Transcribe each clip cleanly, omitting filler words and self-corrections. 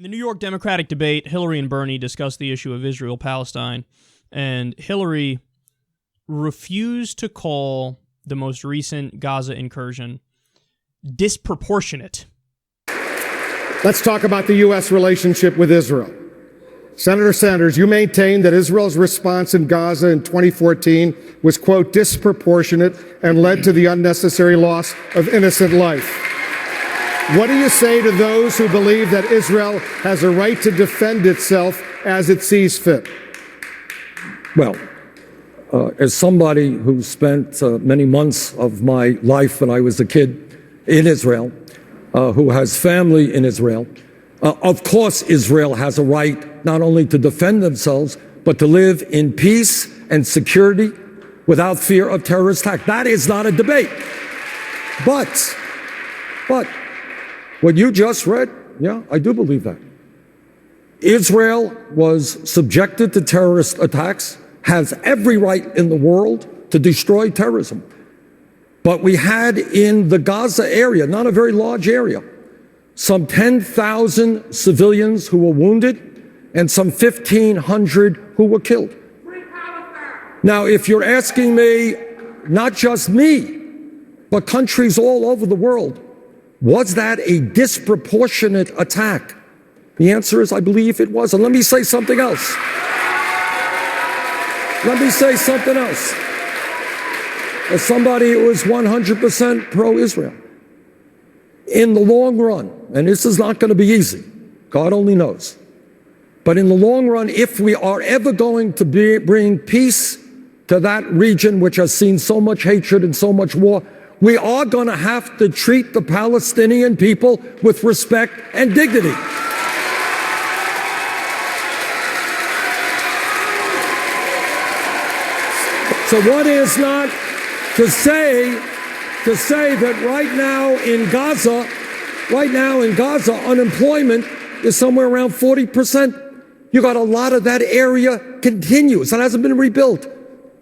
In the New York Democratic debate, Hillary and Bernie discussed the issue of Israel-Palestine, and Hillary refused to call the most recent Gaza incursion disproportionate. Let's talk about the U.S. relationship with Israel. Senator Sanders, you maintain that Israel's response in Gaza in 2014 was, quote, disproportionate and led to the unnecessary loss of innocent life. What do you say to those who believe that Israel has a right to defend itself as it sees fit? Well, as somebody who spent many months of my life when I was a kid in Israel, who has family in Israel, of course Israel has a right not only to defend themselves, but to live in peace and security without fear of terrorist attack. That is not a debate. But what you just read, yeah, I do believe that. Israel was subjected to terrorist attacks, has every right in the world to destroy terrorism. But we had in the Gaza area, not a very large area, some 10,000 civilians who were wounded and some 1,500 who were killed. Now, if you're asking me, not just me, but countries all over the world, was that a disproportionate attack? The answer is, I believe it was. And let me say something else. As somebody who is 100% pro-Israel, in the long run, and this is not going to be easy, God only knows, but in the long run, if we are ever going to bring peace to that region which has seen so much hatred and so much war, we are going to have to treat the Palestinian people with respect and dignity. So what is not to say that right now in Gaza, unemployment is somewhere around 40%. You got a lot of that area continuous. It hasn't been rebuilt.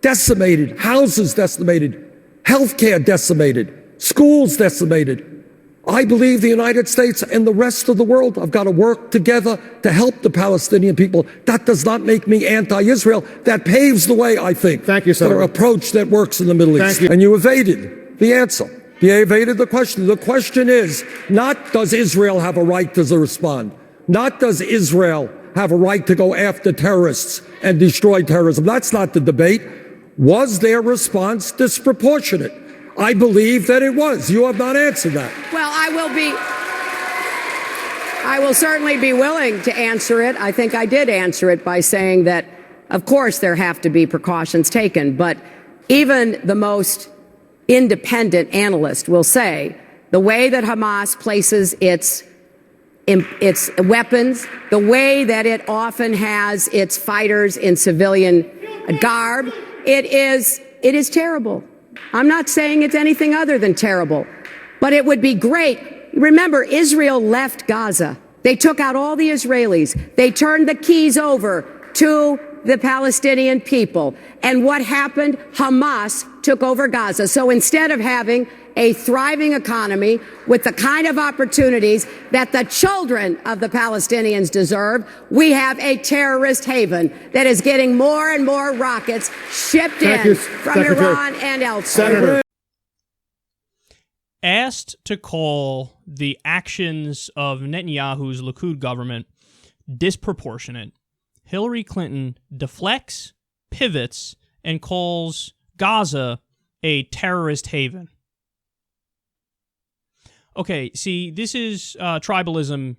Decimated, houses decimated, healthcare decimated, schools decimated. I believe the United States and the rest of the world have got to work together to help the Palestinian people. That does not make me anti-Israel. That paves the way, I think, Thank you, Senator. for an approach that works in the Middle East. You. And you evaded the answer. You evaded the question. The question is not, does Israel have a right to respond? Not, does Israel have a right to go after terrorists and destroy terrorism? That's not the debate. Was their response disproportionate? I believe that it was. You have not answered that. Well, I will certainly be willing to answer it. I think I did answer it by saying that, of course, there have to be precautions taken, but even the most independent analyst will say the way that Hamas places its weapons, the way that it often has its fighters in civilian garb, it is terrible. I'm not saying it's anything other than terrible, but it would be great. Remember, Israel left Gaza. They took out all the Israelis. They turned the keys over to the Palestinian people. And what happened? Hamas took over Gaza. So instead of having a thriving economy with the kind of opportunities that the children of the Palestinians deserve, we have a terrorist haven that is getting more and more rockets shipped in from Iran and elsewhere. Senator. Asked to call the actions of Netanyahu's Likud government disproportionate, Hillary Clinton deflects, pivots, and calls Gaza a terrorist haven. Okay, see, this is tribalism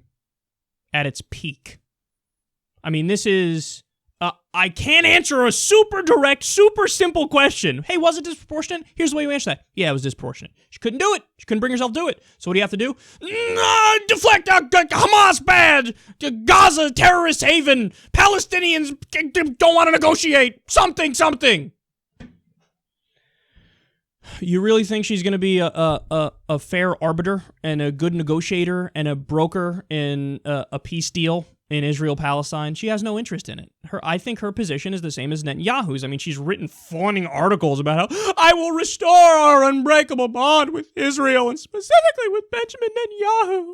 at its peak. I mean, this is... I can't answer a super direct, super simple question. Hey, was it disproportionate? Here's the way you answer that. Yeah, it was disproportionate. She couldn't do it. She couldn't bring herself to do it. So what do you have to do? Deflect Hamas bad. Gaza terrorist haven. Palestinians don't want to negotiate. Something. You really think she's going to be a fair arbiter and a good negotiator and a broker in a peace deal in Israel-Palestine? She has no interest in it. I think her position is the same as Netanyahu's. I mean, she's written fawning articles about how I will restore our unbreakable bond with Israel and specifically with Benjamin Netanyahu.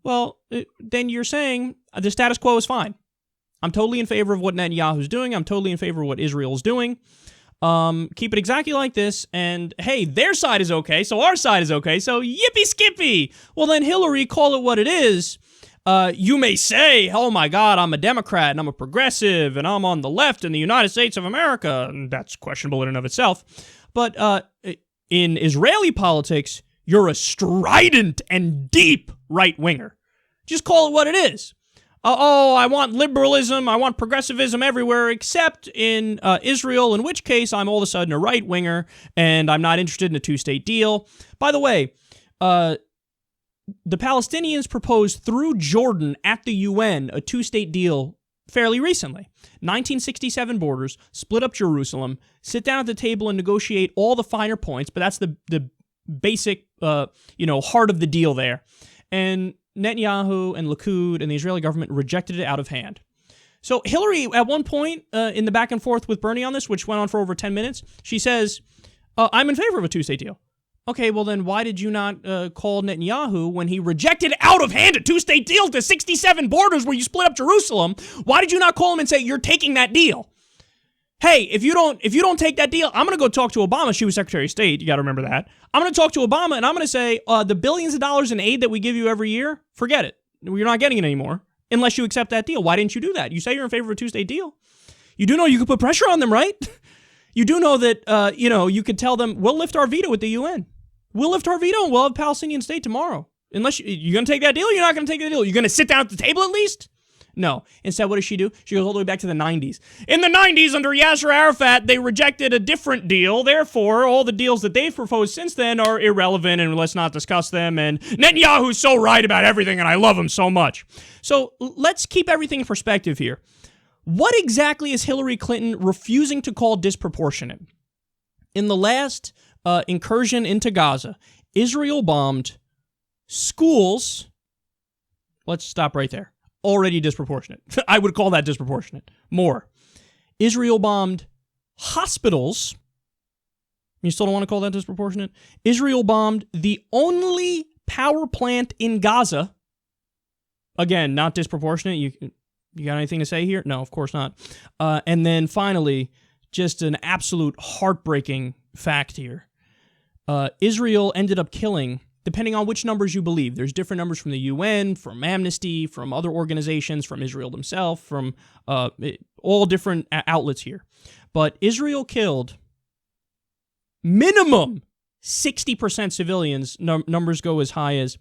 well, then you're saying the status quo is fine. I'm totally in favor of what Netanyahu's doing. I'm totally in favor of what Israel's doing. Keep it exactly like this, and hey, their side is okay, so our side is okay, so yippee skippy. Well, then Hillary, call it what it is. You may say, oh my God, I'm a Democrat, and I'm a progressive, and I'm on the left in the United States of America, and that's questionable in and of itself. But in Israeli politics, you're a strident and deep right-winger. Just call it what it is. I want liberalism, I want progressivism everywhere except in Israel, in which case I'm all of a sudden a right-winger and I'm not interested in a two-state deal. By the way, the Palestinians proposed through Jordan at the UN a two-state deal fairly recently. 1967 borders, split up Jerusalem, sit down at the table and negotiate all the finer points, but that's the basic heart of the deal there. And Netanyahu and Likud and the Israeli government rejected it out of hand. So Hillary, at one point in the back and forth with Bernie on this, which went on for over 10 minutes, she says, I'm in favor of a two-state deal. Okay, well then why did you not call Netanyahu when he rejected out of hand a two-state deal to 67 borders where you split up Jerusalem? Why did you not call him and say, you're taking that deal? Hey, if you don't take that deal, I'm going to go talk to Obama. She was Secretary of State. You got to remember that. I'm going to talk to Obama, and I'm going to say, the billions of dollars in aid that we give you every year, forget it. You're not getting it anymore unless you accept that deal. Why didn't you do that? You say you're in favor of a two-state deal. You do know you could put pressure on them, right? You do know that, you could tell them, we'll lift our veto at the UN. We'll lift our veto, and we'll have a Palestinian state tomorrow. Unless you're going to take that deal, you're not going to take the deal. You're going to sit down at the table at least? No. Instead, what does she do? She goes all the way back to the 90s. In the 90s, under Yasser Arafat, they rejected a different deal. Therefore, all the deals that they've proposed since then are irrelevant, and let's not discuss them. And Netanyahu's so right about everything, and I love him so much. So let's keep everything in perspective here. What exactly is Hillary Clinton refusing to call disproportionate? In the last incursion into Gaza, Israel bombed schools. Let's stop right there. Already disproportionate. I would call that disproportionate. More. Israel bombed hospitals. You still don't want to call that disproportionate? Israel bombed the only power plant in Gaza. Again, not disproportionate. You got anything to say here? No, of course not. And then finally, just an absolute heartbreaking fact here. Israel ended up killing, depending on which numbers you believe. There's different numbers from the UN, from Amnesty, from other organizations, from Israel themselves, from all different outlets here. But Israel killed minimum 60% civilians. Numbers go as high as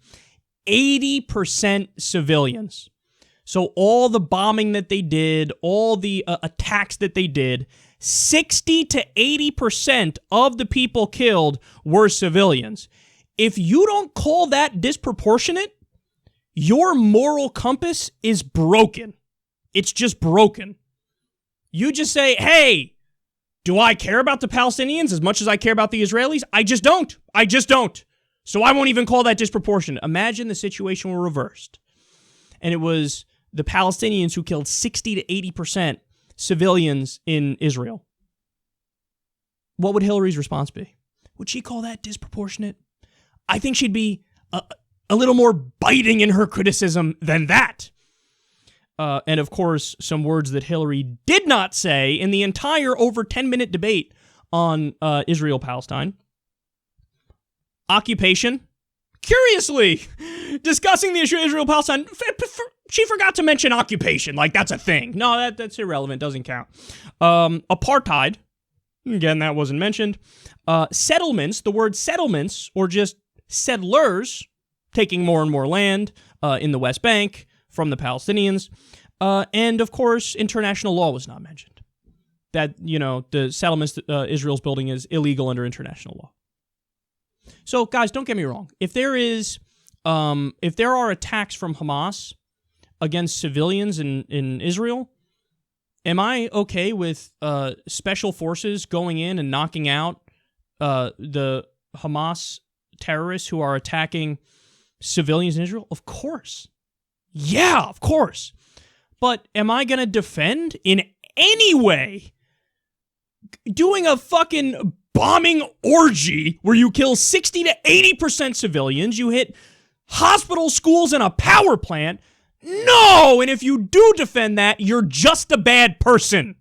80% civilians. So all the bombing that they did, all the attacks that they did, 60 to 80% of the people killed were civilians. If you don't call that disproportionate, your moral compass is broken. It's just broken. You just say, hey, do I care about the Palestinians as much as I care about the Israelis? I just don't. So I won't even call that disproportionate. Imagine the situation were reversed. And it was the Palestinians who killed 60 to 80% civilians in Israel. What would Hillary's response be? Would she call that disproportionate? I think she'd be a little more biting in her criticism than that. And of course, some words that Hillary did not say in the entire over 10-minute debate on Israel-Palestine. Occupation. Curiously, discussing the issue of Israel-Palestine, she forgot to mention occupation, like that's a thing. No, that's irrelevant, doesn't count. Apartheid, again, that wasn't mentioned. Settlements, the word settlements, or just settlers, taking more and more land in the West Bank from the Palestinians. And of course, international law was not mentioned. That, the settlements that Israel's building is illegal under international law. So, guys, don't get me wrong. If there are attacks from Hamas against civilians in Israel, am I okay with special forces going in and knocking out the Hamas terrorists who are attacking civilians in Israel? Of course. Yeah, of course. But am I going to defend in any way doing a fucking bombing orgy where you kill 60 to 80% civilians, you hit hospitals, schools, and a power plant? No! And if you do defend that, you're just a bad person.